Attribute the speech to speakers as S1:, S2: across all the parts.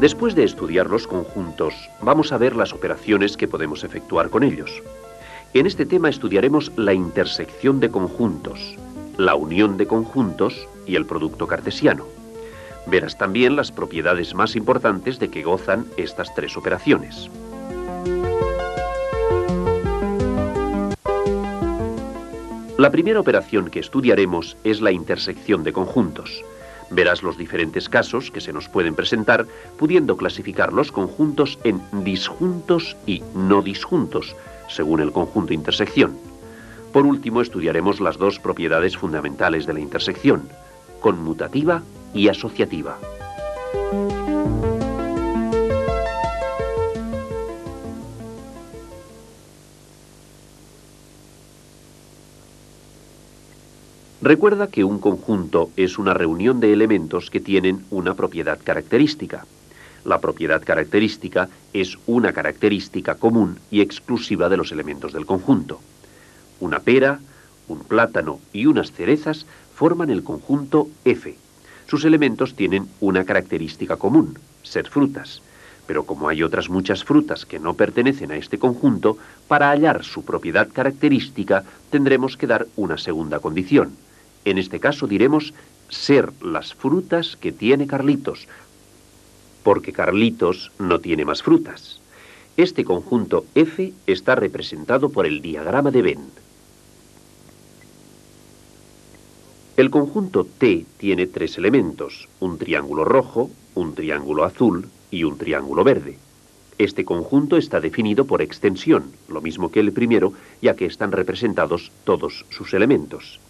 S1: Después de estudiar los conjuntos, vamos a ver las operaciones que podemos efectuar con ellos. En este tema estudiaremos la intersección de conjuntos, la unión de conjuntos y el producto cartesiano. Verás también las propiedades más importantes de que gozan estas tres operaciones. La primera operación que estudiaremos es la intersección de conjuntos. Verás los diferentes casos que se nos pueden presentar, pudiendo clasificar los conjuntos en disjuntos y no disjuntos, según el conjunto intersección. Por último, estudiaremos las dos propiedades fundamentales de la intersección, conmutativa y asociativa. Recuerda que un conjunto es una reunión de elementos que tienen una propiedad característica. La propiedad característica es una característica común y exclusiva de los elementos del conjunto. Una pera, un plátano y unas cerezas forman el conjunto F. Sus elementos tienen una característica común, ser frutas. Pero como hay otras muchas frutas que no pertenecen a este conjunto, para hallar su propiedad característica tendremos que dar una segunda condición. En este caso diremos ser las frutas que tiene Carlitos, porque Carlitos no tiene más frutas. Este conjunto F está representado por el diagrama de Venn. El conjunto T tiene tres elementos, un triángulo rojo, un triángulo azul y un triángulo verde. Este conjunto está definido por extensión, lo mismo que el primero, ya que están representados todos sus elementos.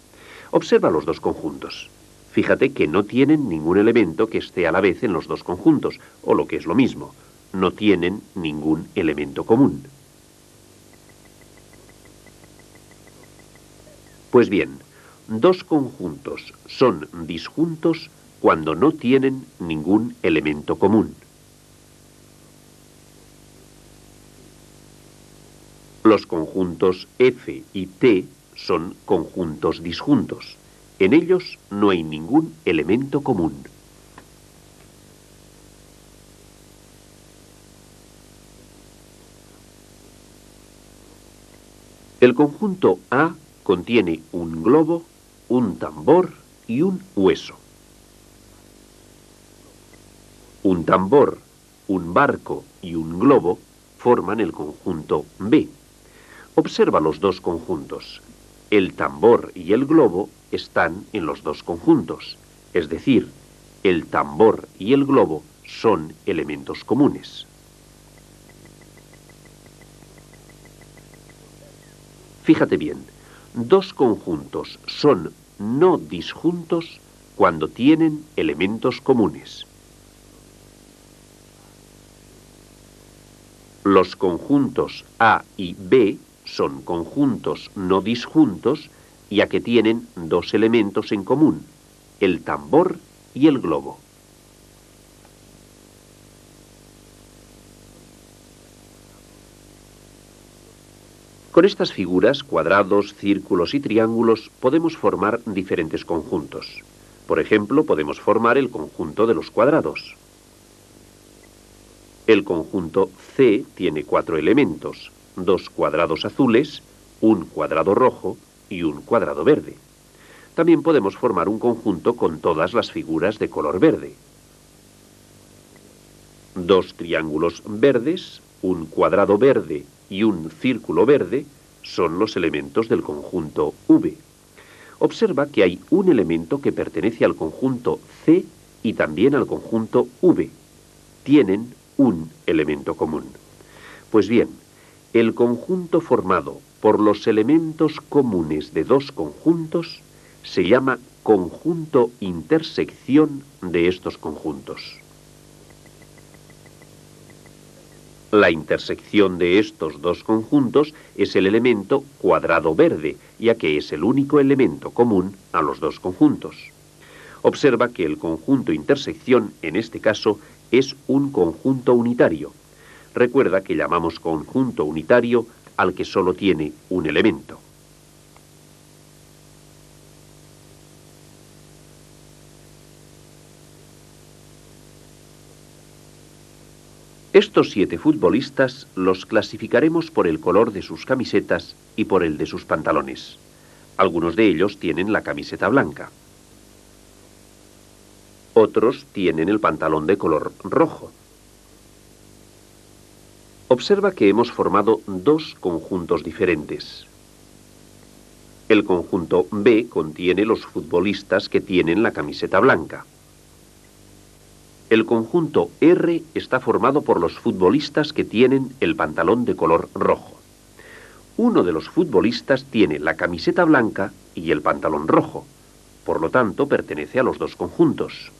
S1: Observa los dos conjuntos. Fíjate que no tienen ningún elemento que esté a la vez en los dos conjuntos, o lo que es lo mismo, no tienen ningún elemento común. Pues bien, dos conjuntos son disjuntos cuando no tienen ningún elemento común. Los conjuntos F y T son conjuntos disjuntos. En ellos no hay ningún elemento común. El conjunto A contiene un globo, un tambor y un hueso. Un tambor, un barco y un globo forman el conjunto B. Observa los dos conjuntos. El tambor y el globo están en los dos conjuntos, es decir, el tambor y el globo son elementos comunes. Fíjate bien, dos conjuntos son no disjuntos cuando tienen elementos comunes. Los conjuntos A y B son conjuntos no disjuntos ya que tienen dos elementos en común, el tambor y el globo. Con estas figuras, cuadrados, círculos y triángulos, podemos formar diferentes conjuntos. Por ejemplo, podemos formar el conjunto de los cuadrados. El conjunto C tiene 4 elementos, 2 cuadrados azules, un cuadrado rojo y un cuadrado verde. También podemos formar un conjunto con todas las figuras de color verde. 2 triángulos verdes, un cuadrado verde y un círculo verde son los elementos del conjunto V. Observa que hay un elemento que pertenece al conjunto C y también al conjunto V. Tienen un elemento común. Pues bien, el conjunto formado por los elementos comunes de dos conjuntos se llama conjunto intersección de estos conjuntos. La intersección de estos dos conjuntos es el elemento cuadrado verde, ya que es el único elemento común a los dos conjuntos. Observa que el conjunto intersección, en este caso, es un conjunto unitario. Recuerda que llamamos conjunto unitario al que solo tiene un elemento. Estos 7 futbolistas los clasificaremos por el color de sus camisetas y por el de sus pantalones. Algunos de ellos tienen la camiseta blanca. Otros tienen el pantalón de color rojo. Observa que hemos formado 2 conjuntos diferentes. El conjunto B contiene los futbolistas que tienen la camiseta blanca. El conjunto R está formado por los futbolistas que tienen el pantalón de color rojo. Uno de los futbolistas tiene la camiseta blanca y el pantalón rojo. Por lo tanto, pertenece a los 2 conjuntos.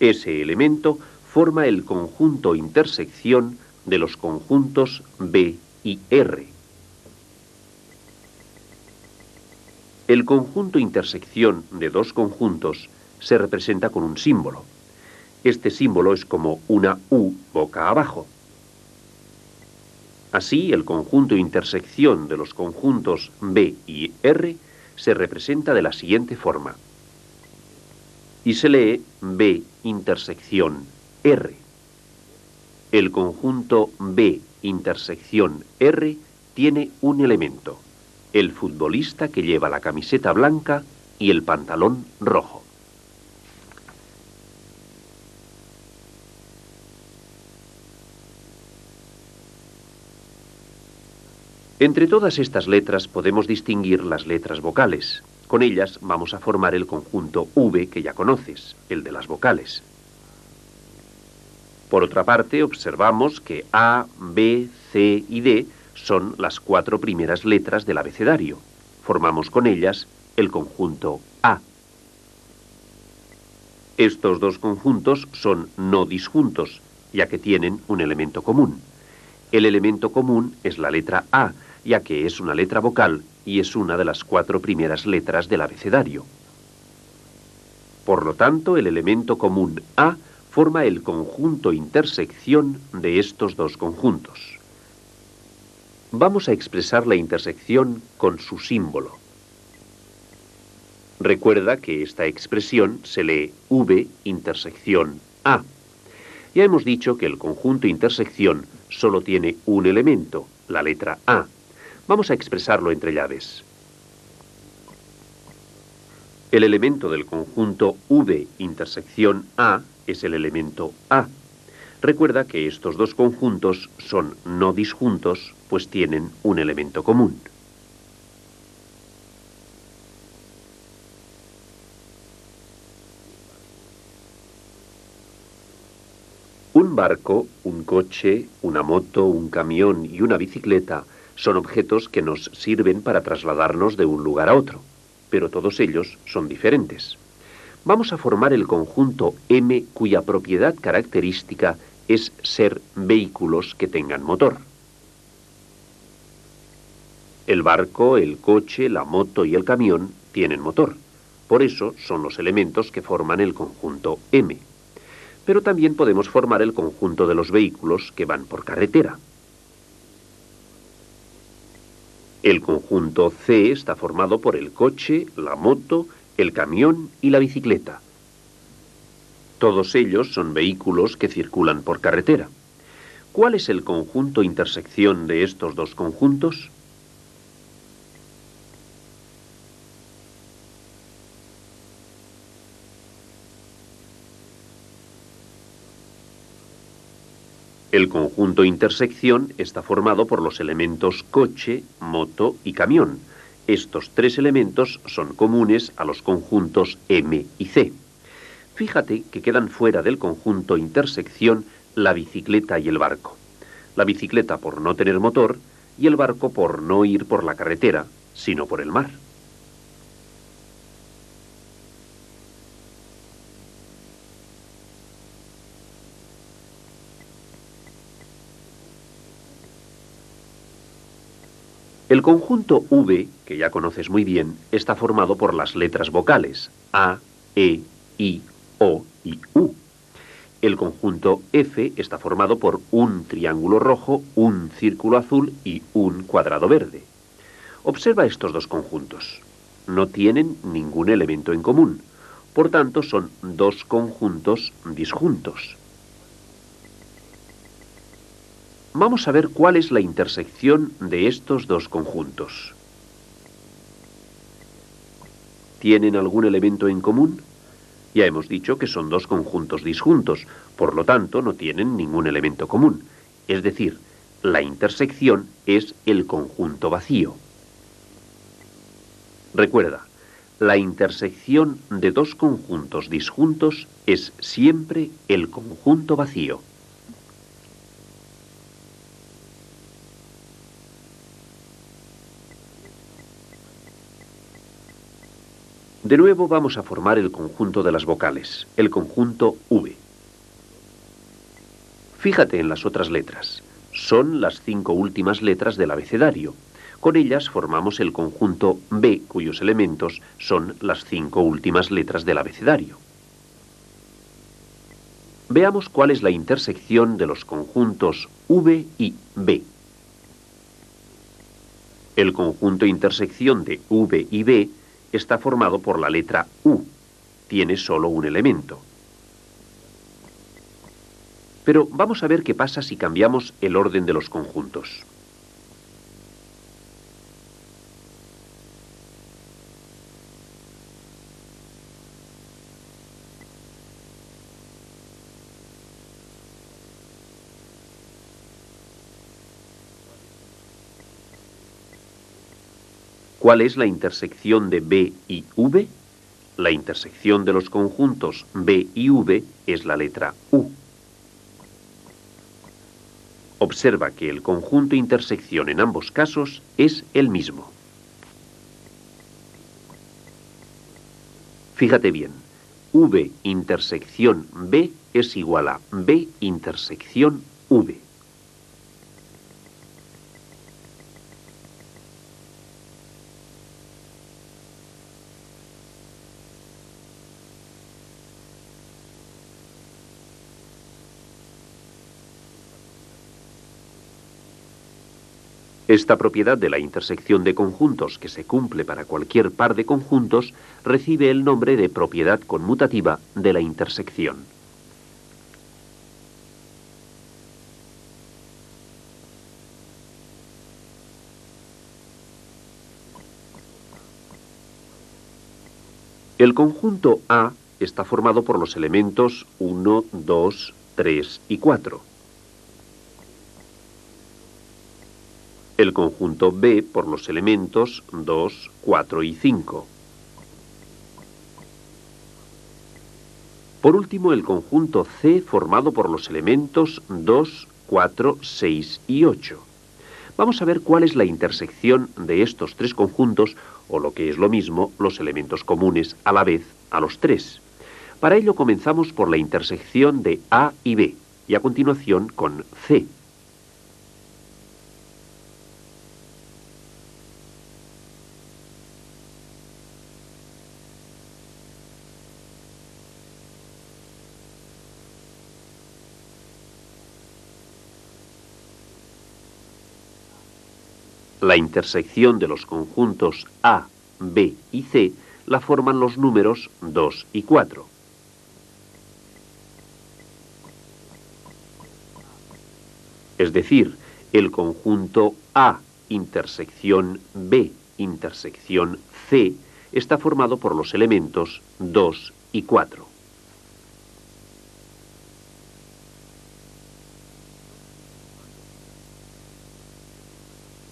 S1: Ese elemento forma el conjunto intersección de los conjuntos B y R. El conjunto intersección de 2 conjuntos se representa con un símbolo. Este símbolo es como una U boca abajo. Así, el conjunto intersección de los conjuntos B y R se representa de la siguiente forma. Y se lee B intersección R. El conjunto B intersección R tiene un elemento, el futbolista que lleva la camiseta blanca y el pantalón rojo. Entre todas estas letras podemos distinguir las letras vocales. Con ellas vamos a formar el conjunto V que ya conoces, el de las vocales. Por otra parte, observamos que A, B, C y D son las 4 primeras letras del abecedario. Formamos con ellas el conjunto A. Estos 2 conjuntos son no disjuntos, ya que tienen un elemento común. El elemento común es la letra A, ya que es una letra vocal y es una de las 4 primeras letras del abecedario. Por lo tanto, el elemento común A forma el conjunto intersección de estos 2 conjuntos. Vamos a expresar la intersección con su símbolo. Recuerda que esta expresión se lee V intersección A. Ya hemos dicho que el conjunto intersección solo tiene un elemento, la letra A. Vamos a expresarlo entre llaves. El elemento del conjunto V intersección A es el elemento A. Recuerda que estos 2 conjuntos son no disjuntos, pues tienen un elemento común. Un barco, un coche, una moto, un camión y una bicicleta son objetos que nos sirven para trasladarnos de un lugar a otro, pero todos ellos son diferentes. Vamos a formar el conjunto M cuya propiedad característica es ser vehículos que tengan motor. El barco, el coche, la moto y el camión tienen motor. Por eso son los elementos que forman el conjunto M. Pero también podemos formar el conjunto de los vehículos que van por carretera. El conjunto C está formado por el coche, la moto, el camión y la bicicleta. Todos ellos son vehículos que circulan por carretera. ¿Cuál es el conjunto intersección de estos 2 conjuntos? El conjunto intersección está formado por los elementos coche, moto y camión. Estos 3 elementos son comunes a los conjuntos M y C. Fíjate que quedan fuera del conjunto intersección la bicicleta y el barco. La bicicleta por no tener motor y el barco por no ir por la carretera, sino por el mar. El conjunto V, que ya conoces muy bien, está formado por las letras vocales A, E, I, O y U. El conjunto F está formado por un triángulo rojo, un círculo azul y un cuadrado verde. Observa estos 2 conjuntos. No tienen ningún elemento en común. Por tanto, son 2 conjuntos disjuntos. Vamos a ver cuál es la intersección de estos dos conjuntos. ¿Tienen algún elemento en común? Ya hemos dicho que son dos conjuntos disjuntos, por lo tanto no tienen ningún elemento común. Es decir, la intersección es el conjunto vacío. Recuerda, la intersección de dos conjuntos disjuntos es siempre el conjunto vacío. De nuevo vamos a formar el conjunto de las vocales, el conjunto V. Fíjate en las otras letras. Son las 5 últimas letras del abecedario. Con ellas formamos el conjunto B, cuyos elementos son las 5 últimas letras del abecedario. Veamos cuál es la intersección de los conjuntos V y B. El conjunto intersección de V y B está formado por la letra U. Tiene solo un elemento. Pero vamos a ver qué pasa si cambiamos el orden de los conjuntos. ¿Cuál es la intersección de B y V? La intersección de los conjuntos B y V es la letra U. Observa que el conjunto intersección en ambos casos es el mismo. Fíjate bien, V intersección B es igual a B intersección V. Esta propiedad de la intersección de conjuntos que se cumple para cualquier par de conjuntos recibe el nombre de propiedad conmutativa de la intersección. El conjunto A está formado por los elementos 1, 2, 3 y 4. El conjunto B por los elementos 2, 4 y 5. Por último, el conjunto C formado por los elementos 2, 4, 6 y 8. Vamos a ver cuál es la intersección de estos tres conjuntos, o lo que es lo mismo, los elementos comunes a la vez a los tres. Para ello comenzamos por la intersección de A y B, y a continuación con C. La intersección de los conjuntos A, B y C la forman los números 2 y 4. Es decir, el conjunto A intersección B intersección C está formado por los elementos 2 y 4.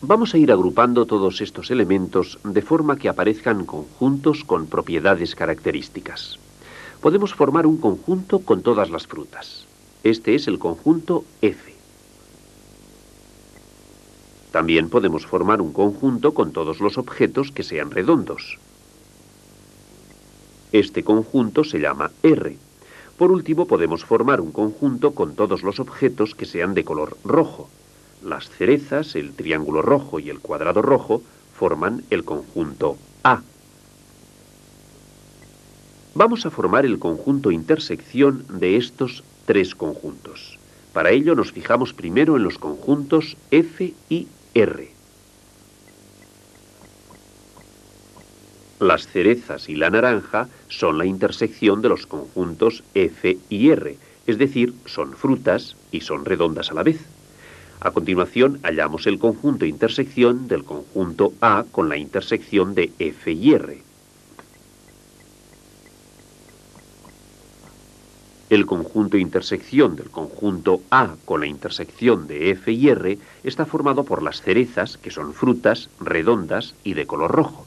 S1: Vamos a ir agrupando todos estos elementos de forma que aparezcan conjuntos con propiedades características. Podemos formar un conjunto con todas las frutas. Este es el conjunto F. También podemos formar un conjunto con todos los objetos que sean redondos. Este conjunto se llama R. Por último, podemos formar un conjunto con todos los objetos que sean de color rojo. Las cerezas, el triángulo rojo y el cuadrado rojo forman el conjunto A. Vamos a formar el conjunto intersección de estos tres conjuntos. Para ello nos fijamos primero en los conjuntos F y R. Las cerezas y la naranja son la intersección de los conjuntos F y R, es decir, son frutas y son redondas a la vez. A continuación, hallamos el conjunto intersección del conjunto A con la intersección de F y R. El conjunto intersección del conjunto A con la intersección de F y R está formado por las cerezas, que son frutas, redondas y de color rojo.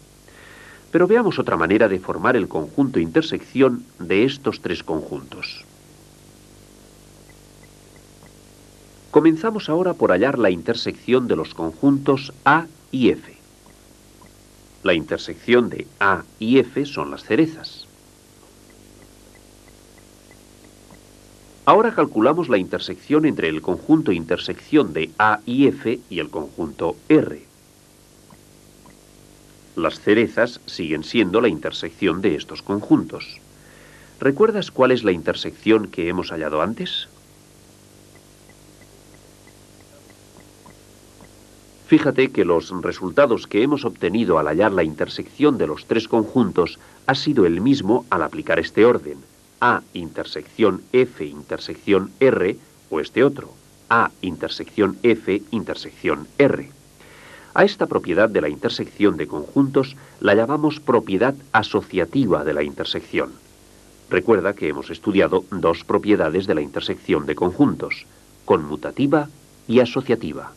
S1: Pero veamos otra manera de formar el conjunto intersección de estos tres conjuntos. Comenzamos ahora por hallar la intersección de los conjuntos A y F. La intersección de A y F son las cerezas. Ahora calculamos la intersección entre el conjunto intersección de A y F y el conjunto R. Las cerezas siguen siendo la intersección de estos conjuntos. ¿Recuerdas cuál es la intersección que hemos hallado antes? Fíjate que los resultados que hemos obtenido al hallar la intersección de los tres conjuntos ha sido el mismo al aplicar este orden: A intersección F intersección R, o este otro: A intersección F intersección R. A esta propiedad de la intersección de conjuntos la llamamos propiedad asociativa de la intersección. Recuerda que hemos estudiado dos propiedades de la intersección de conjuntos: conmutativa y asociativa.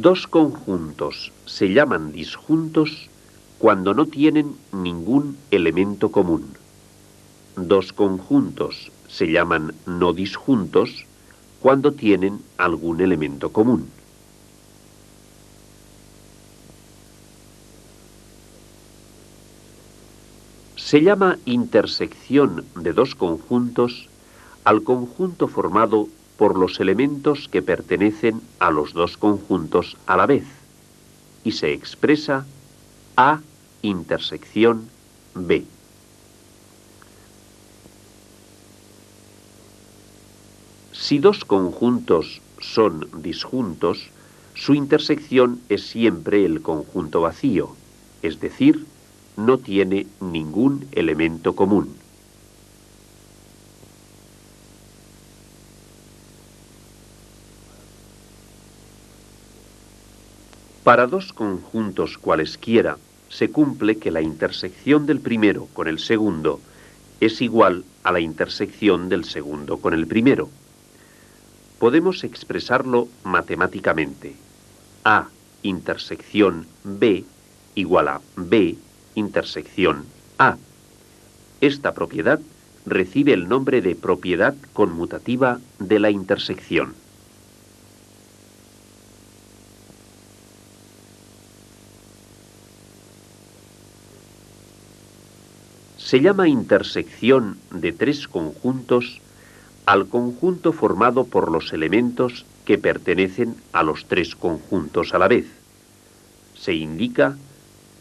S1: Dos conjuntos se llaman disjuntos cuando no tienen ningún elemento común. Dos conjuntos se llaman no disjuntos cuando tienen algún elemento común. Se llama intersección de dos conjuntos al conjunto formado por los elementos que pertenecen a los dos conjuntos a la vez, y se expresa A intersección B. Si dos conjuntos son disjuntos, su intersección es siempre el conjunto vacío, es decir, no tiene ningún elemento común. Para dos conjuntos cualesquiera, se cumple que la intersección del primero con el segundo es igual a la intersección del segundo con el primero. Podemos expresarlo matemáticamente: A intersección B igual a B intersección A. Esta propiedad recibe el nombre de propiedad conmutativa de la intersección. Se llama intersección de tres conjuntos al conjunto formado por los elementos que pertenecen a los tres conjuntos a la vez. Se indica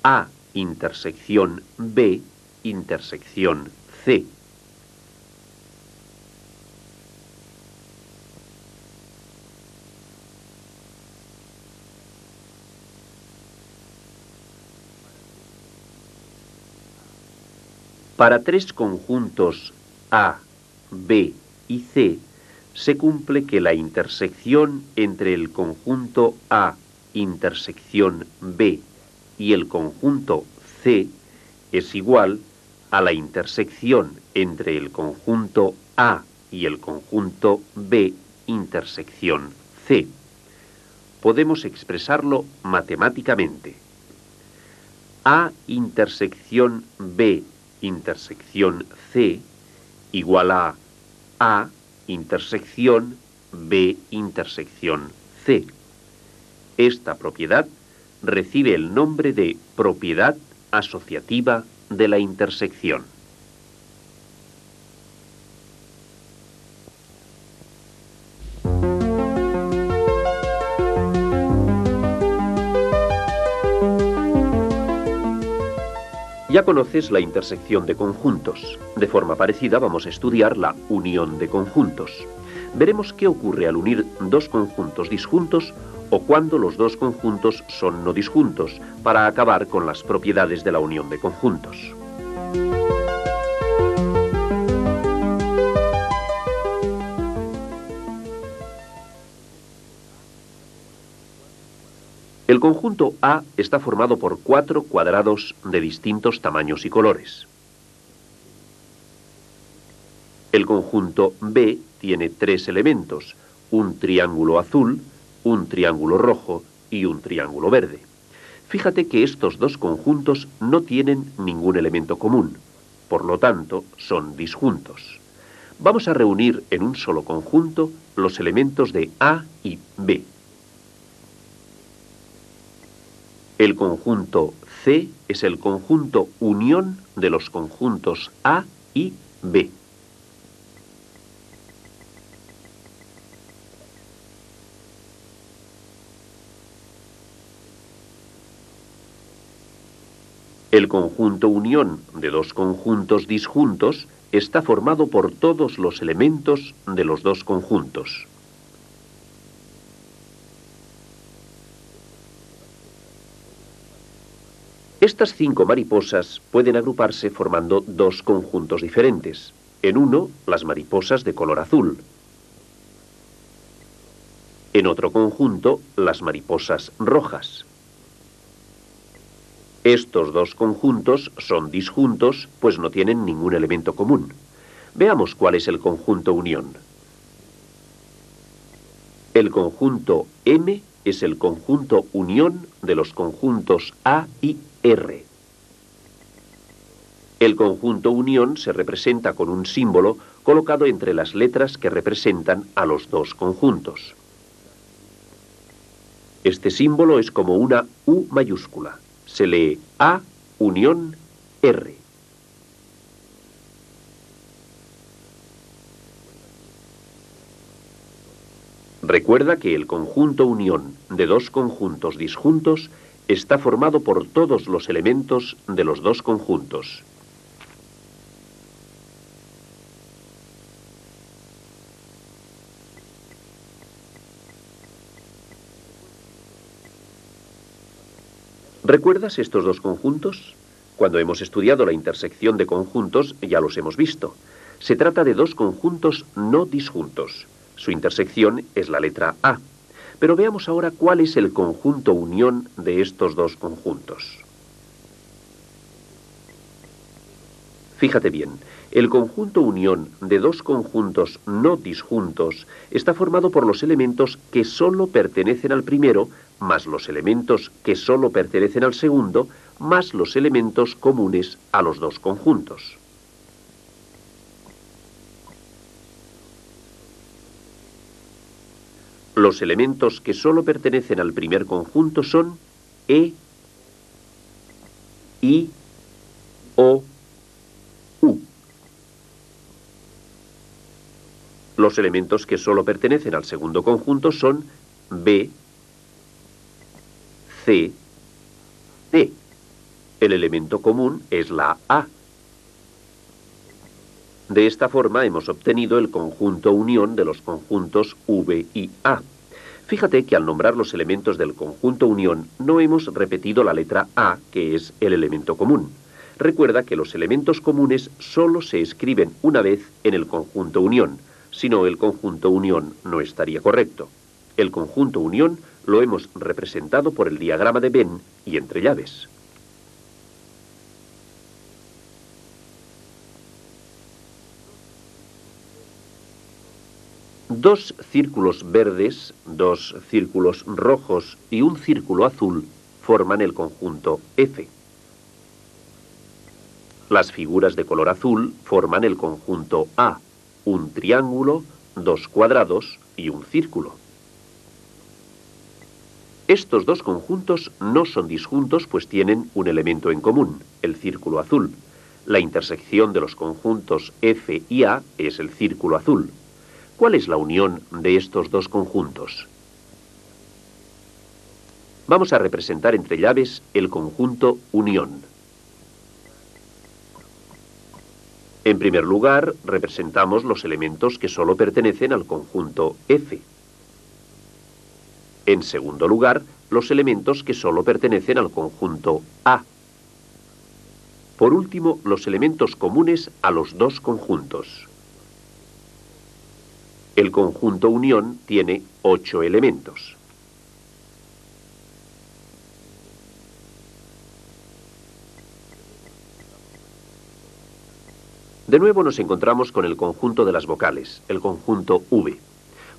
S1: A intersección B intersección C. Para tres conjuntos A, B y C, se cumple que la intersección entre el conjunto A intersección B y el conjunto C es igual a la intersección entre el conjunto A y el conjunto B intersección C. Podemos expresarlo matemáticamente: A intersección B intersección C igual a A intersección B intersección C. Esta propiedad recibe el nombre de propiedad asociativa de la intersección. Ya conoces la intersección de conjuntos. De forma parecida vamos a estudiar la unión de conjuntos. Veremos qué ocurre al unir dos conjuntos disjuntos o cuando los dos conjuntos son no disjuntos, para acabar con las propiedades de la unión de conjuntos. El conjunto A está formado por 4 cuadrados de distintos tamaños y colores. El conjunto B tiene 3 elementos, un triángulo azul, un triángulo rojo y un triángulo verde. Fíjate que estos dos conjuntos no tienen ningún elemento común, por lo tanto son disjuntos. Vamos a reunir en un solo conjunto los elementos de A y B. El conjunto C es el conjunto unión de los conjuntos A y B. El conjunto unión de dos conjuntos disjuntos está formado por todos los elementos de los dos conjuntos. Estas 5 mariposas pueden agruparse formando dos conjuntos diferentes. En uno, las mariposas de color azul. En otro conjunto, las mariposas rojas. Estos dos conjuntos son disjuntos, pues no tienen ningún elemento común. Veamos cuál es el conjunto unión. El conjunto M es el conjunto unión de los conjuntos A y R. El conjunto unión se representa con un símbolo colocado entre las letras que representan a los dos conjuntos. Este símbolo es como una U mayúscula. Se lee A unión R. Recuerda que el conjunto unión de dos conjuntos disjuntos está formado por todos los elementos de los dos conjuntos. ¿Recuerdas estos dos conjuntos? Cuando hemos estudiado la intersección de conjuntos ya los hemos visto. Se trata de dos conjuntos no disjuntos. Su intersección es la letra A. Pero veamos ahora cuál es el conjunto unión de estos dos conjuntos. Fíjate bien, el conjunto unión de dos conjuntos no disjuntos está formado por los elementos que solo pertenecen al primero, más los elementos que solo pertenecen al segundo, más los elementos comunes a los dos conjuntos. Los elementos que solo pertenecen al primer conjunto son E, I, O, U. Los elementos que solo pertenecen al segundo conjunto son B, C, D. El elemento común es la A. De esta forma hemos obtenido el conjunto unión de los conjuntos V y A. Fíjate que al nombrar los elementos del conjunto unión no hemos repetido la letra A, que es el elemento común. Recuerda que los elementos comunes solo se escriben una vez en el conjunto unión, si no el conjunto unión no estaría correcto. El conjunto unión lo hemos representado por el diagrama de Venn y entre llaves. Dos círculos verdes, dos círculos rojos y un círculo azul forman el conjunto F. Las figuras de color azul forman el conjunto A, un triángulo, dos cuadrados y un círculo. Estos dos conjuntos no son disjuntos, pues tienen un elemento en común, el círculo azul. La intersección de los conjuntos F y A es el círculo azul. ¿Cuál es la unión de estos dos conjuntos? Vamos a representar entre llaves el conjunto unión. En primer lugar, representamos los elementos que solo pertenecen al conjunto F. En segundo lugar, los elementos que solo pertenecen al conjunto A. Por último, los elementos comunes a los dos conjuntos. El conjunto unión tiene 8 elementos. De nuevo nos encontramos con el conjunto de las vocales, el conjunto V.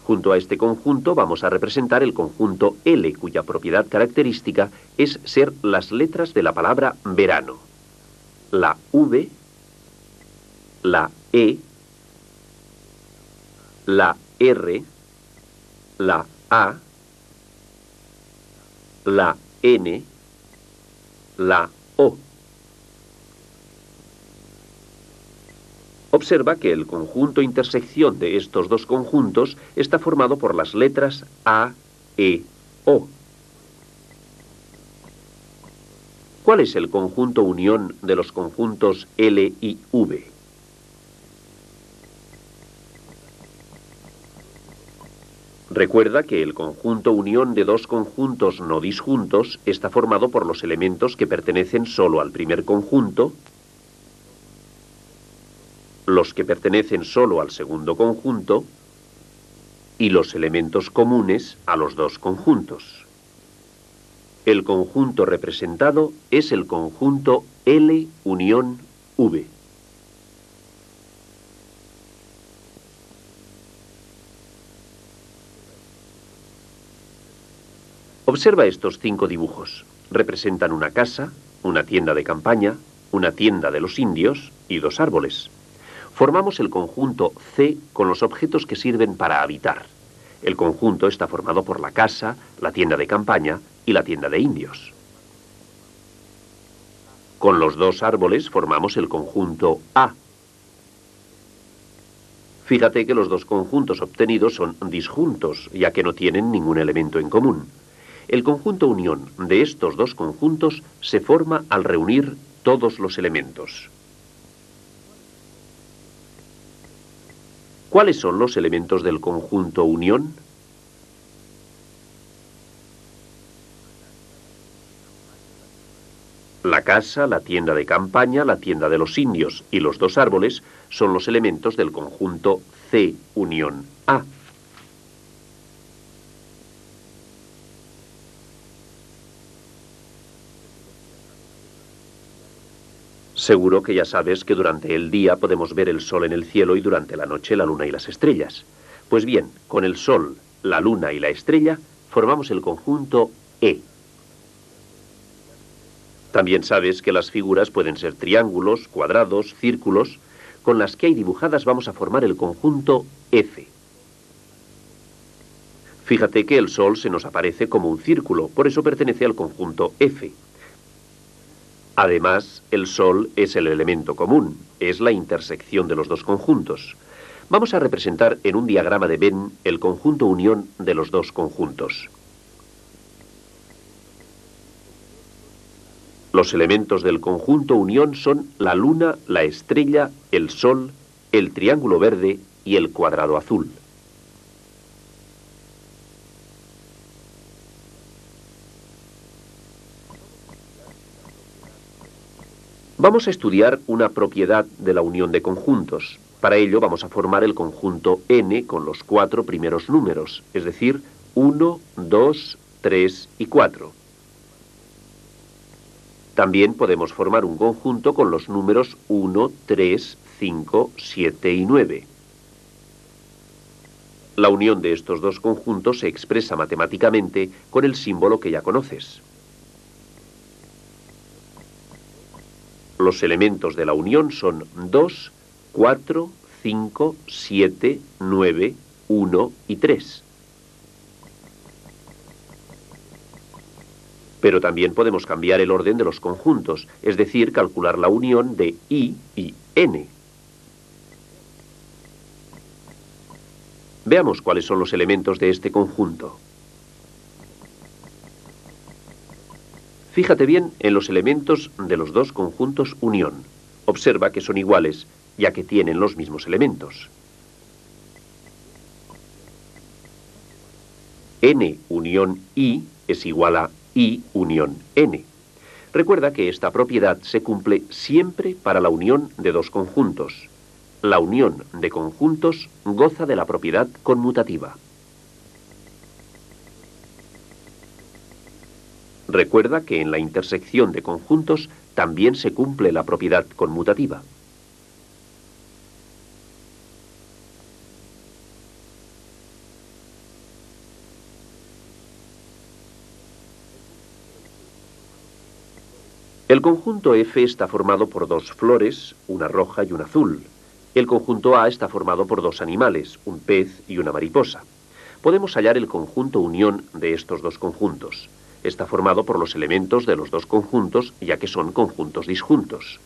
S1: Junto a este conjunto vamos a representar el conjunto L, cuya propiedad característica es ser las letras de la palabra verano. La V, la E, la R, la A, la N, la O. Observa que el conjunto intersección de estos dos conjuntos está formado por las letras A, E, O. ¿Cuál es el conjunto unión de los conjuntos L y V? Recuerda que el conjunto unión de dos conjuntos no disjuntos está formado por los elementos que pertenecen solo al primer conjunto, los que pertenecen solo al segundo conjunto y los elementos comunes a los dos conjuntos. El conjunto representado es el conjunto L unión V. Observa estos 5 dibujos. Representan una casa, una tienda de campaña, una tienda de los indios y 2 árboles. Formamos el conjunto C con los objetos que sirven para habitar. El conjunto está formado por la casa, la tienda de campaña y la tienda de indios. Con los 2 árboles formamos el conjunto A. Fíjate que los 2 conjuntos obtenidos son disjuntos, ya que no tienen ningún elemento en común. El conjunto unión de estos 2 conjuntos se forma al reunir todos los elementos. ¿Cuáles son los elementos del conjunto unión? La casa, la tienda de campaña, la tienda de los indios y los 2 árboles son los elementos del conjunto C unión A. Seguro que ya sabes que durante el día podemos ver el sol en el cielo y durante la noche la luna y las estrellas. Pues bien, con el sol, la luna y la estrella formamos el conjunto E. También sabes que las figuras pueden ser triángulos, cuadrados, círculos. Con las que hay dibujadas vamos a formar el conjunto F. Fíjate que el sol se nos aparece como un círculo, por eso pertenece al conjunto F. Además, el sol es el elemento común, es la intersección de los 2 conjuntos. Vamos a representar en un diagrama de Venn el conjunto unión de los 2 conjuntos. Los elementos del conjunto unión son la luna, la estrella, el sol, el triángulo verde y el cuadrado azul. Vamos a estudiar una propiedad de la unión de conjuntos. Para ello vamos a formar el conjunto n con los 4 primeros números, es decir, 1, 2, 3 y 4. También podemos formar un conjunto con los números 1, 3, 5, 7 y 9. La unión de estos 2 conjuntos se expresa matemáticamente con el símbolo que ya conoces. Los elementos de la unión son 2, 4, 5, 7, 9, 1 y 3. Pero también podemos cambiar el orden de los conjuntos, es decir, calcular la unión de I y N. Veamos cuáles son los elementos de este conjunto. Fíjate bien en los elementos de los 2 conjuntos unión. Observa que son iguales, ya que tienen los mismos elementos. N unión I es igual a I unión N. Recuerda que esta propiedad se cumple siempre para la unión de dos conjuntos. La unión de conjuntos goza de la propiedad conmutativa. Recuerda que en la intersección de conjuntos también se cumple la propiedad conmutativa. El conjunto F está formado por dos flores, una roja y una azul. El conjunto A está formado por dos animales, un pez y una mariposa. Podemos hallar el conjunto unión de estos dos conjuntos. Está formado por los elementos de los dos conjuntos, ya que son conjuntos disjuntos.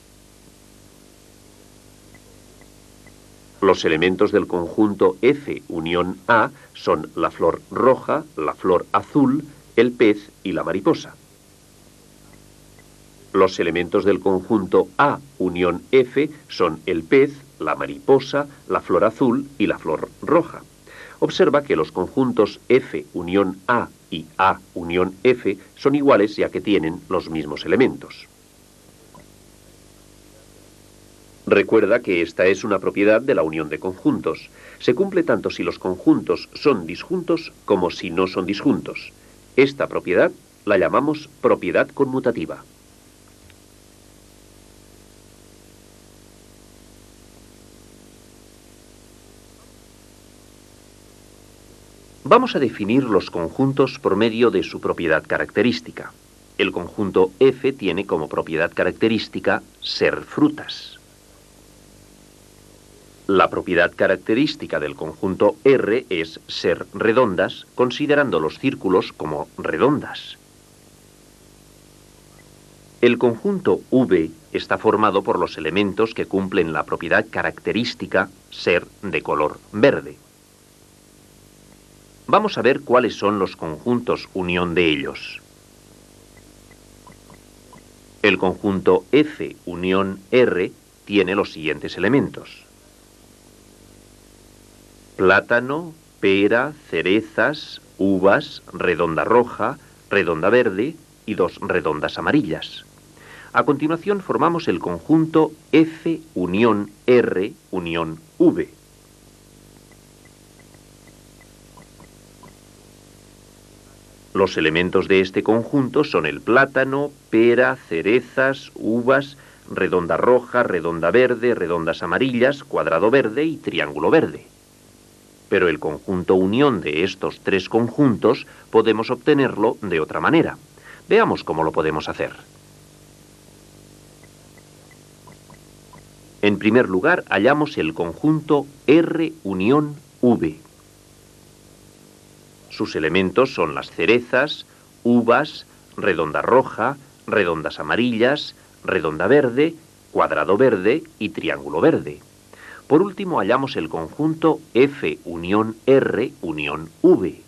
S1: Los elementos del conjunto F unión A son la flor roja, la flor azul, el pez y la mariposa. Los elementos del conjunto A unión F son el pez, la mariposa, la flor azul y la flor roja. Observa que los conjuntos F unión A y A unión F son iguales ya que tienen los mismos elementos. Recuerda que esta es una propiedad de la unión de conjuntos. Se cumple tanto si los conjuntos son disjuntos como si no son disjuntos. Esta propiedad la llamamos propiedad conmutativa. Vamos a definir los conjuntos por medio de su propiedad característica. El conjunto F tiene como propiedad característica ser frutas. La propiedad característica del conjunto R es ser redondas, considerando los círculos como redondas. El conjunto V está formado por los elementos que cumplen la propiedad característica ser de color verde. Vamos a ver cuáles son los conjuntos unión de ellos. El conjunto F unión R tiene los siguientes elementos: plátano, pera, cerezas, uvas, redonda roja, redonda verde y dos redondas amarillas. A continuación formamos el conjunto F unión R unión V. Los elementos de este conjunto son el plátano, pera, cerezas, uvas, redonda roja, redonda verde, redondas amarillas, cuadrado verde y triángulo verde. Pero el conjunto unión de estos tres conjuntos podemos obtenerlo de otra manera. Veamos cómo lo podemos hacer. En primer lugar, hallamos el conjunto R unión V. Sus elementos son las cerezas, uvas, redonda roja, redondas amarillas, redonda verde, cuadrado verde y triángulo verde. Por último, hallamos el conjunto F unión R unión V.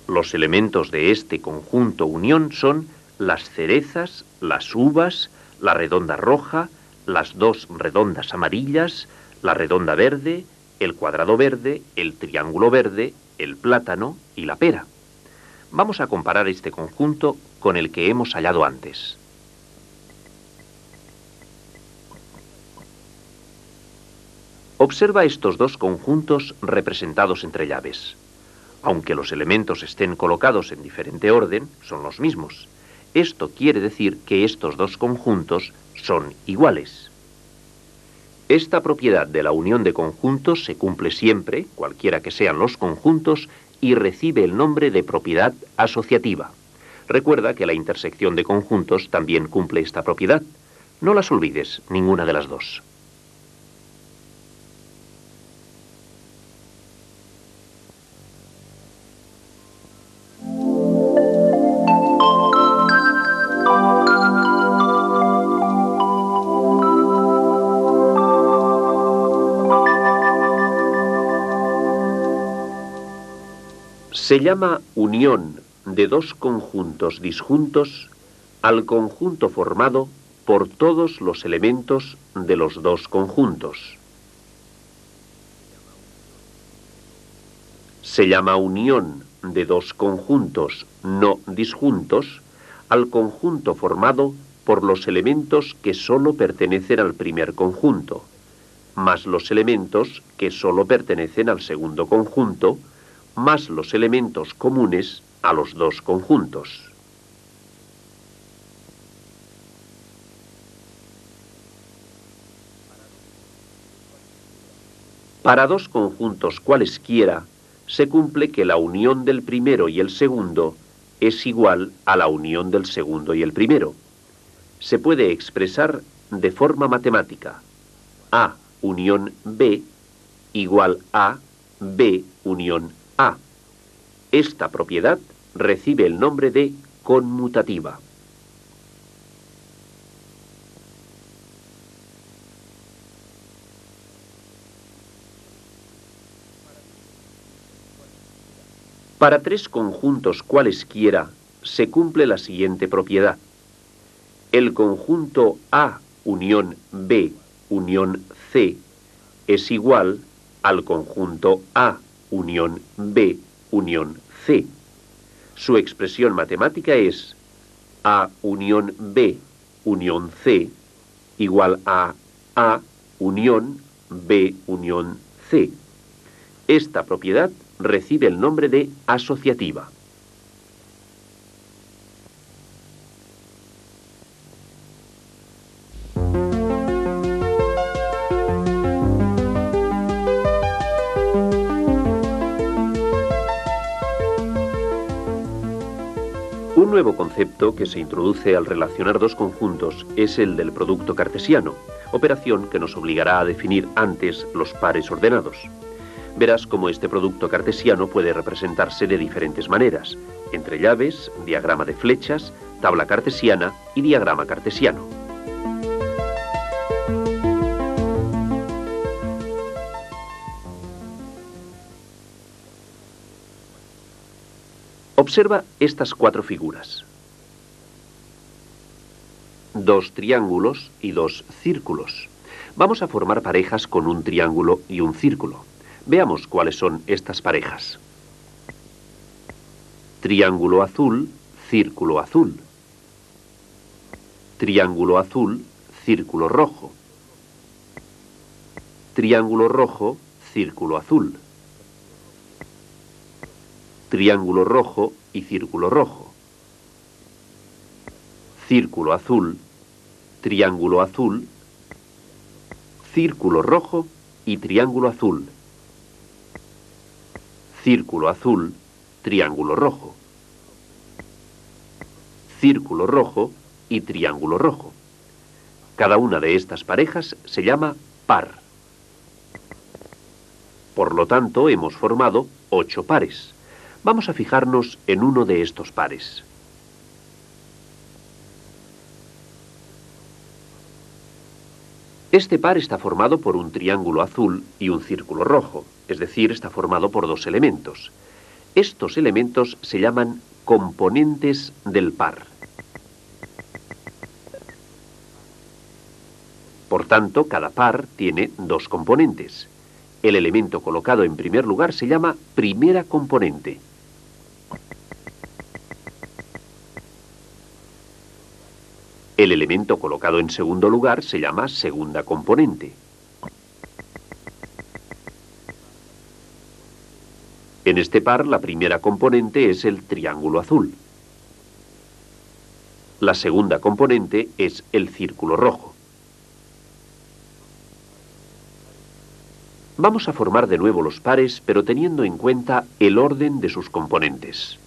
S1: Los elementos de este conjunto unión son las cerezas, las uvas, la redonda roja, las dos redondas amarillas, la redonda verde, el cuadrado verde, el triángulo verde, el plátano y la pera. Vamos a comparar este conjunto con el que hemos hallado antes. Observa estos dos conjuntos representados entre llaves. Aunque los elementos estén colocados en diferente orden, son los mismos. Esto quiere decir que estos dos conjuntos son iguales. Esta propiedad de la unión de conjuntos se cumple siempre, cualquiera que sean los conjuntos, y recibe el nombre de propiedad asociativa. Recuerda que la intersección de conjuntos también cumple esta propiedad. No las olvides, ninguna de las dos. Se llama unión de dos conjuntos disjuntos al conjunto formado por todos los elementos de los dos conjuntos. Se llama unión de dos conjuntos no disjuntos al conjunto formado por los elementos que sólo pertenecen al primer conjunto, más los elementos que sólo pertenecen al segundo conjunto, más los elementos comunes a los dos conjuntos. Para dos conjuntos cualesquiera, se cumple que la unión del primero y el segundo es igual a la unión del segundo y el primero. Se puede expresar de forma matemática. A unión B igual a B unión A. Esta propiedad recibe el nombre de conmutativa. Para tres conjuntos cualesquiera se cumple la siguiente propiedad. El conjunto A unión B unión C es igual al conjunto A unión B unión C. Su expresión matemática es A unión B unión C igual a A unión B unión C. Esta propiedad recibe el nombre de asociativa. Un nuevo concepto que se introduce al relacionar dos conjuntos es el del producto cartesiano, operación que nos obligará a definir antes los pares ordenados. Verás cómo este producto cartesiano puede representarse de diferentes maneras: entre llaves, diagrama de flechas, tabla cartesiana y diagrama cartesiano. Observa estas cuatro figuras. Dos triángulos y dos círculos. Vamos a formar parejas con un triángulo y un círculo. Veamos cuáles son estas parejas. Triángulo azul, círculo azul. Triángulo azul, círculo rojo. Triángulo rojo, círculo azul. Triángulo rojo y círculo rojo. Círculo azul, triángulo azul, círculo rojo y triángulo azul. Círculo azul, triángulo rojo. Círculo rojo y triángulo rojo. Cada una de estas parejas se llama par. Por lo tanto, hemos formado 8 pares. Vamos a fijarnos en uno de estos pares. Este par está formado por un triángulo azul y un círculo rojo, es decir, está formado por dos elementos. Estos elementos se llaman componentes del par. Por tanto, cada par tiene dos componentes. El elemento colocado en primer lugar se llama primera componente. El elemento colocado en segundo lugar se llama segunda componente. En este par, la primera componente es el triángulo azul. La segunda componente es el círculo rojo. Vamos a formar de nuevo los pares, pero teniendo en cuenta el orden de sus componentes.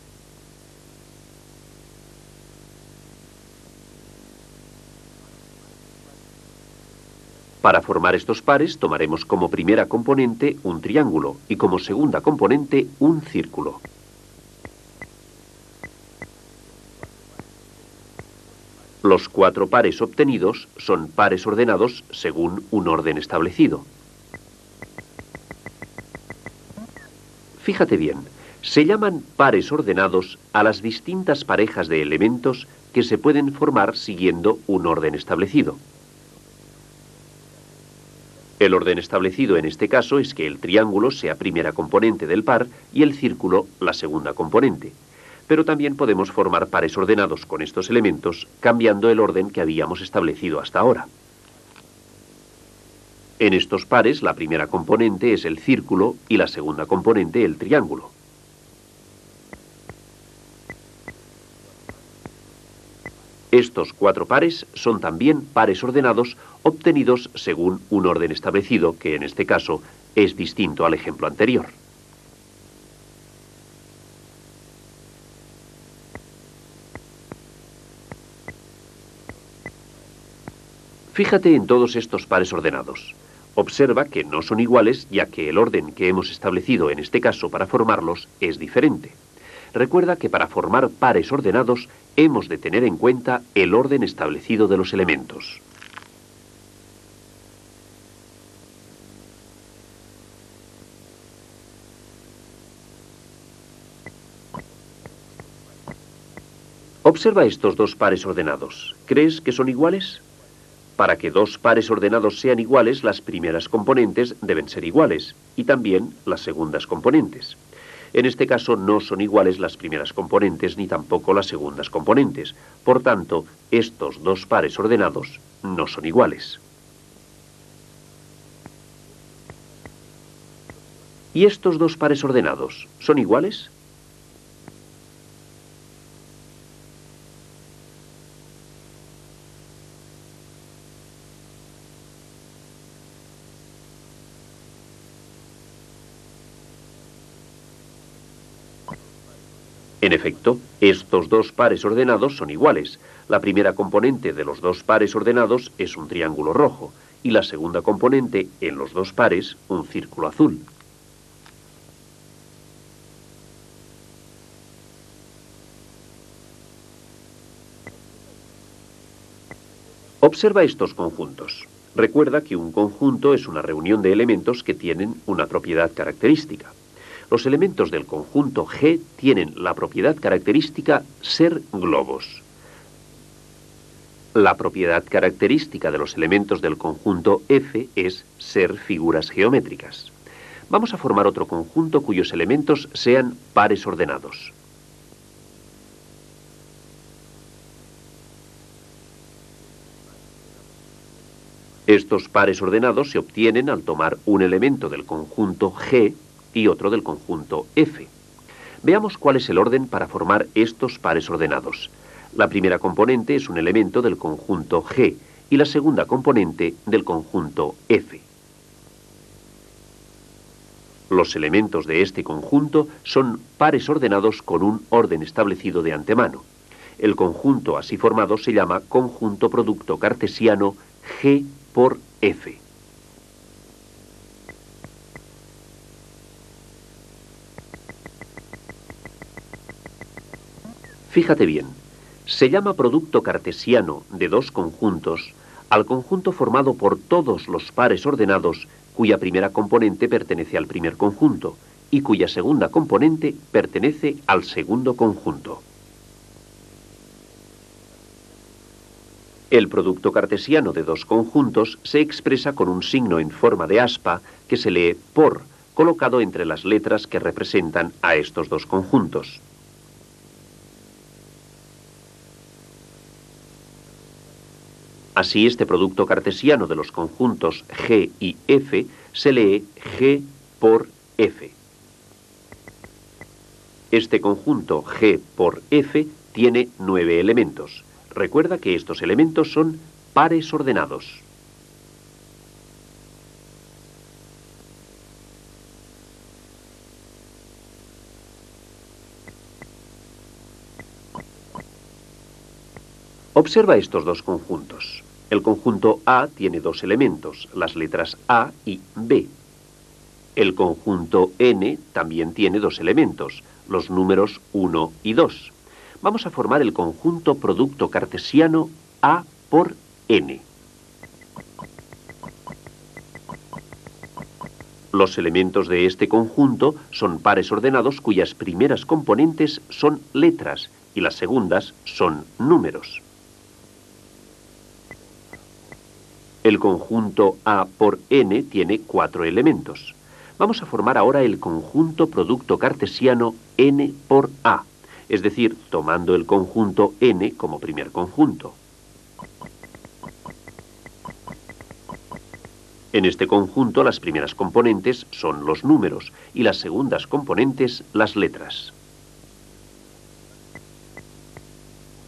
S1: Para formar estos pares tomaremos como primera componente un triángulo y como segunda componente un círculo. Los 4 pares obtenidos son pares ordenados según un orden establecido. Fíjate bien, Se llaman pares ordenados a las distintas parejas de elementos que se pueden formar siguiendo un orden establecido. El orden establecido en este caso es que el triángulo sea primera componente del par y el círculo la segunda componente. Pero también podemos formar pares ordenados con estos elementos cambiando el orden que habíamos establecido hasta ahora. En estos pares la primera componente es el círculo y la segunda componente el triángulo. Estos 4 pares son también pares ordenados obtenidos según un orden establecido, que en este caso es distinto al ejemplo anterior. Fíjate en todos estos pares ordenados. Observa que no son iguales, ya que el orden que hemos establecido en este caso para formarlos es diferente. Recuerda que para formar pares ordenados hemos de tener en cuenta el orden establecido de los elementos. Observa estos 2 pares ordenados. ¿Crees que son iguales? Para que 2 pares ordenados sean iguales, las primeras componentes deben ser iguales, y también las segundas componentes. En este caso no son iguales las primeras componentes ni tampoco las segundas componentes. Por tanto, estos 2 pares ordenados no son iguales. ¿Y estos 2 pares ordenados son iguales? En efecto, estos 2 pares ordenados son iguales. La primera componente de los 2 pares ordenados es un triángulo rojo y la segunda componente en los 2 pares un círculo azul. Observa estos conjuntos. Recuerda que un conjunto es una reunión de elementos que tienen una propiedad característica. Los elementos del conjunto G tienen la propiedad característica ser globos. La propiedad característica de los elementos del conjunto F es ser figuras geométricas. Vamos a formar otro conjunto cuyos elementos sean pares ordenados. Estos pares ordenados se obtienen al tomar un elemento del conjunto G y otro del conjunto F. Veamos cuál es el orden para formar estos pares ordenados. La primera componente es un elemento del conjunto G y la segunda componente del conjunto F. Los elementos de este conjunto son pares ordenados con un orden establecido de antemano. El conjunto así formado se llama conjunto producto cartesiano G por F. Fíjate bien, se llama producto cartesiano de 2 conjuntos al conjunto formado por todos los pares ordenados cuya primera componente pertenece al primer conjunto y cuya segunda componente pertenece al segundo conjunto. El producto cartesiano de 2 conjuntos se expresa con un signo en forma de aspa que se lee por, colocado entre las letras que representan a estos 2 conjuntos. Así, este producto cartesiano de los conjuntos G y F se lee G por F. Este conjunto G por F tiene 9 elementos. Recuerda que estos elementos son pares ordenados. Observa estos 2 conjuntos. El conjunto A tiene 2 elementos, las letras A y B. El conjunto N también tiene 2 elementos, los números 1 y 2. Vamos a formar el conjunto producto cartesiano A por N. Los elementos de este conjunto son pares ordenados cuyas primeras componentes son letras y las segundas son números. El conjunto A por n tiene 4 elementos. Vamos a formar ahora el conjunto producto cartesiano n por A, es decir, tomando el conjunto n como primer conjunto. En este conjunto las primeras componentes son los números y las segundas componentes las letras.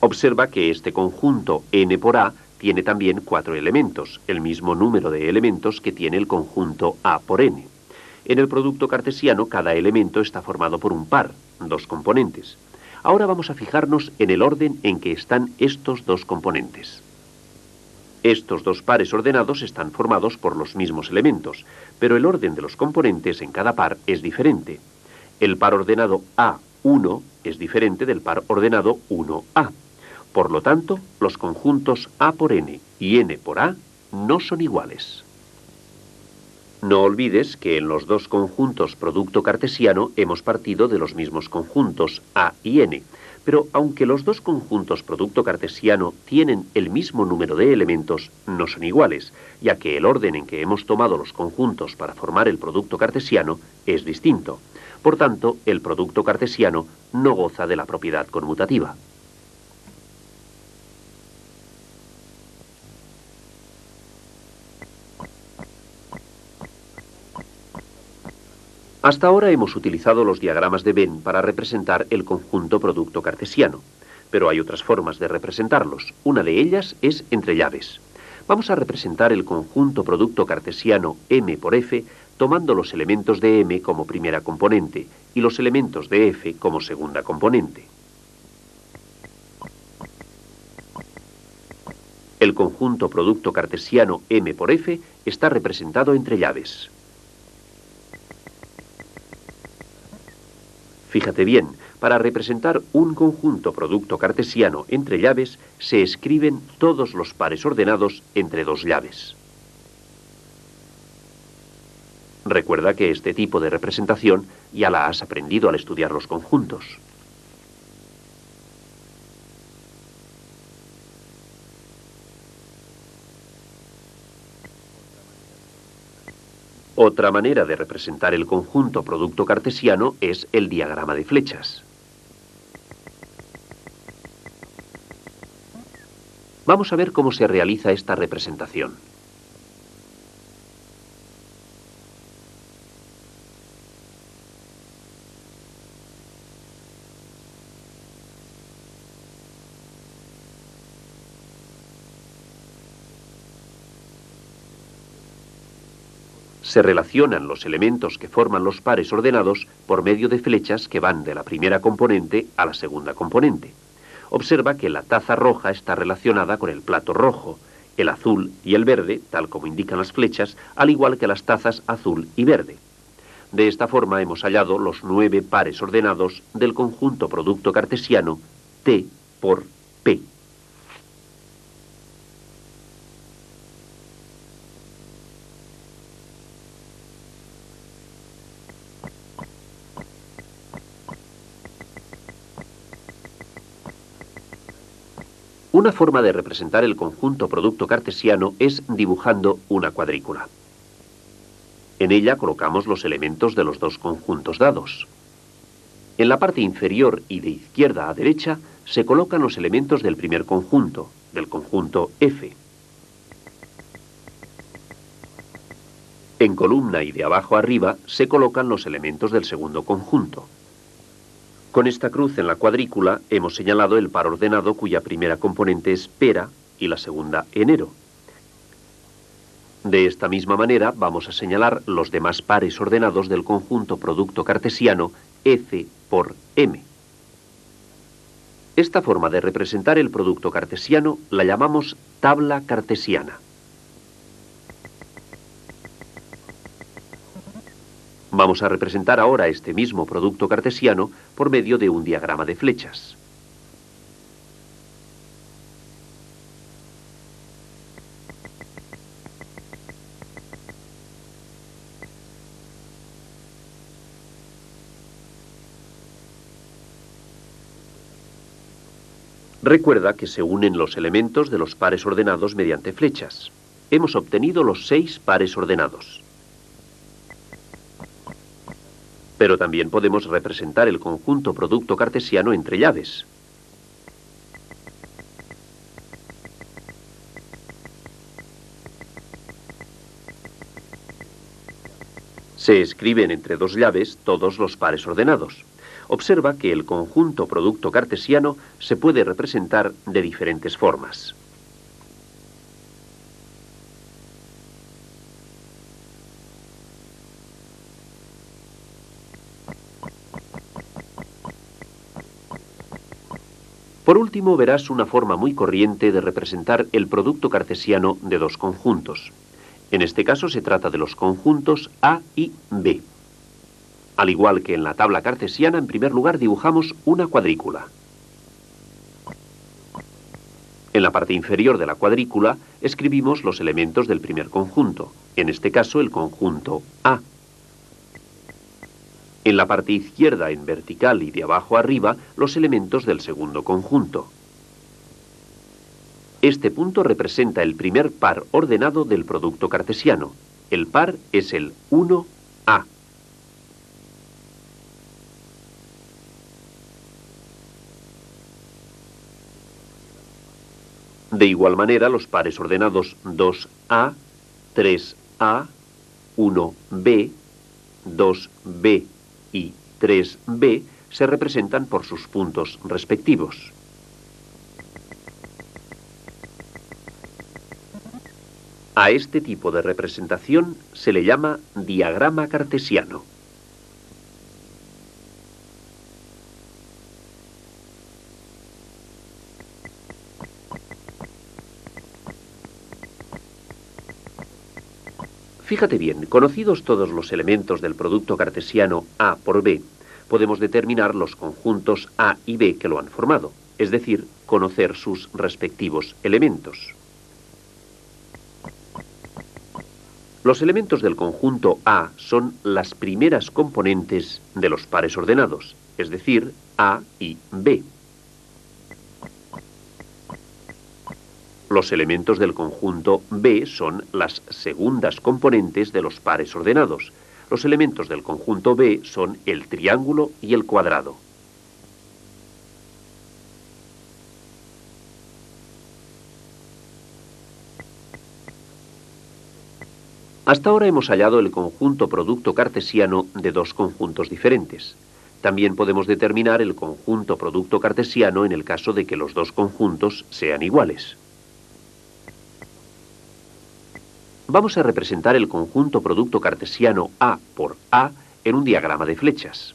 S1: Observa que este conjunto n por A tiene también 4 elementos, el mismo número de elementos que tiene el conjunto A por n. En el producto cartesiano cada elemento está formado por un par, 2 componentes. Ahora vamos a fijarnos en el orden en que están estos 2 componentes. Estos 2 pares ordenados están formados por los mismos elementos, pero el orden de los componentes en cada par es diferente. El par ordenado A1 es diferente del par ordenado 1A. Por lo tanto, los conjuntos A por n y n por A no son iguales. No olvides que en los 2 conjuntos producto cartesiano hemos partido de los mismos conjuntos A y n, pero aunque los 2 conjuntos producto cartesiano tienen el mismo número de elementos, no son iguales, ya que el orden en que hemos tomado los conjuntos para formar el producto cartesiano es distinto. Por tanto, el producto cartesiano no goza de la propiedad conmutativa. Hasta ahora hemos utilizado los diagramas de Venn para representar el conjunto producto cartesiano, pero hay otras formas de representarlos. Una de ellas es entre llaves. Vamos a representar el conjunto producto cartesiano M por F tomando los elementos de M como primera componente y los elementos de F como segunda componente. El conjunto producto cartesiano M por F está representado entre llaves. Fíjate bien, para representar un conjunto producto cartesiano entre llaves, se escriben todos los pares ordenados entre 2 llaves. Recuerda que este tipo de representación ya la has aprendido al estudiar los conjuntos. Otra manera de representar el conjunto producto cartesiano es el diagrama de flechas. Vamos a ver cómo se realiza esta representación. Se relacionan los elementos que forman los pares ordenados por medio de flechas que van de la primera componente a la segunda componente. Observa que la taza roja está relacionada con el plato rojo, el azul y el verde, tal como indican las flechas, al igual que las tazas azul y verde. De esta forma hemos hallado los 9 pares ordenados del conjunto producto cartesiano T por P. Una forma de representar el conjunto producto cartesiano es dibujando una cuadrícula. En ella colocamos los elementos de los 2 conjuntos dados. En la parte inferior y de izquierda a derecha se colocan los elementos del primer conjunto, del conjunto F. En columna y de abajo a arriba se colocan los elementos del segundo conjunto. Con esta cruz en la cuadrícula hemos señalado el par ordenado cuya primera componente es pera y la segunda enero. De esta misma manera vamos a señalar los demás pares ordenados del conjunto producto cartesiano F por M. Esta forma de representar el producto cartesiano la llamamos tabla cartesiana. Vamos a representar ahora este mismo producto cartesiano por medio de un diagrama de flechas. Recuerda que se unen los elementos de los pares ordenados mediante flechas. Hemos obtenido los 6 pares ordenados. Pero también podemos representar el conjunto producto cartesiano entre llaves. Se escriben entre 2 llaves todos los pares ordenados. Observa que el conjunto producto cartesiano se puede representar de diferentes formas. Por último, verás una forma muy corriente de representar el producto cartesiano de 2 conjuntos. En este caso se trata de los conjuntos A y B. Al igual que en la tabla cartesiana, en primer lugar dibujamos una cuadrícula. En la parte inferior de la cuadrícula escribimos los elementos del primer conjunto, en este caso el conjunto A. En la parte izquierda, en vertical y de abajo arriba, los elementos del segundo conjunto. Este punto representa el primer par ordenado del producto cartesiano. El par es el 1A. De igual manera, los pares ordenados 2A, 3A, 1B, 2B y 3B se representan por sus puntos respectivos. A este tipo de representación se le llama diagrama cartesiano. Fíjate bien, conocidos todos los elementos del producto cartesiano A por B, podemos determinar los conjuntos A y B que lo han formado, es decir, conocer sus respectivos elementos. Los elementos del conjunto A son las primeras componentes de los pares ordenados, es decir, A y B. Los elementos del conjunto B son las segundas componentes de los pares ordenados. Los elementos del conjunto B son el triángulo y el cuadrado. Hasta ahora hemos hallado el conjunto producto cartesiano de 2 conjuntos diferentes. También podemos determinar el conjunto producto cartesiano en el caso de que los 2 conjuntos sean iguales. Vamos a representar el conjunto producto cartesiano A por A en un diagrama de flechas.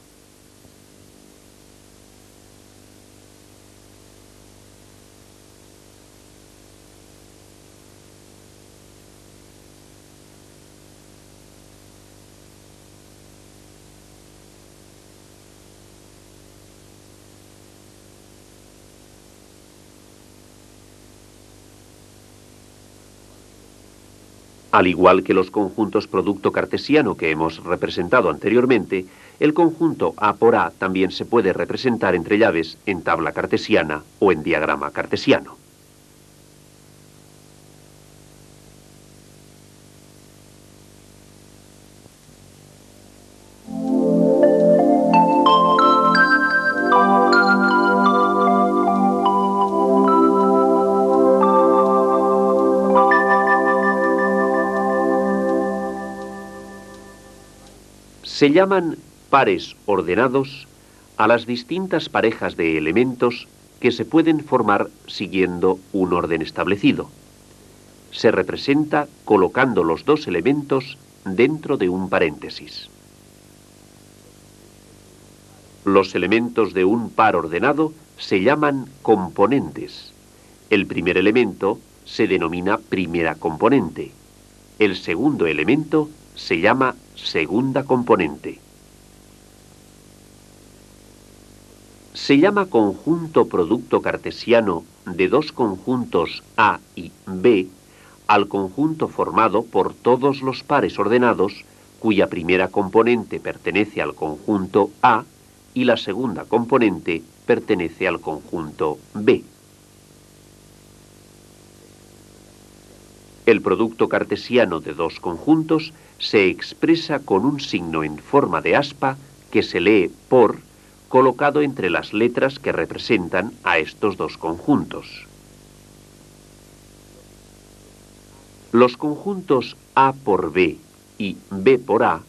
S1: Al igual que los conjuntos producto cartesiano que hemos representado anteriormente, el conjunto A por A también se puede representar entre llaves en tabla cartesiana o en diagrama cartesiano. Se llaman pares ordenados a las distintas parejas de elementos que se pueden formar siguiendo un orden establecido. Se representa colocando los 2 elementos dentro de un paréntesis. Los elementos de un par ordenado se llaman componentes. El primer elemento se denomina primera componente. El segundo elemento se llama segunda componente. Se llama conjunto producto cartesiano de 2 conjuntos A y B al conjunto formado por todos los pares ordenados cuya primera componente pertenece al conjunto A y la segunda componente pertenece al conjunto B. El producto cartesiano de dos conjuntos se expresa con un signo en forma de aspa que se lee por, colocado entre las letras que representan a estos dos conjuntos. Los conjuntos A por B y B por A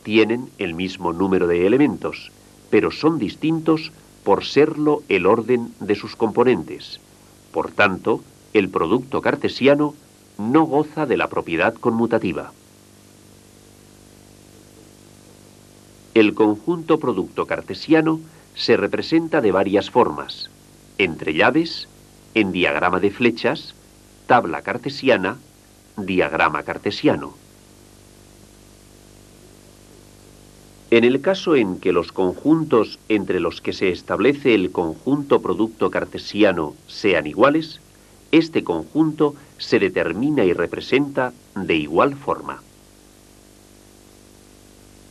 S1: tienen el mismo número de elementos, pero son distintos por serlo el orden de sus componentes. Por tanto, el producto cartesiano no goza de la propiedad conmutativa. El conjunto producto cartesiano se representa de varias formas: entre llaves, en diagrama de flechas, tabla cartesiana, diagrama cartesiano. En el caso en que los conjuntos entre los que se establece el conjunto producto cartesiano sean iguales, este conjunto se determina y representa de igual forma.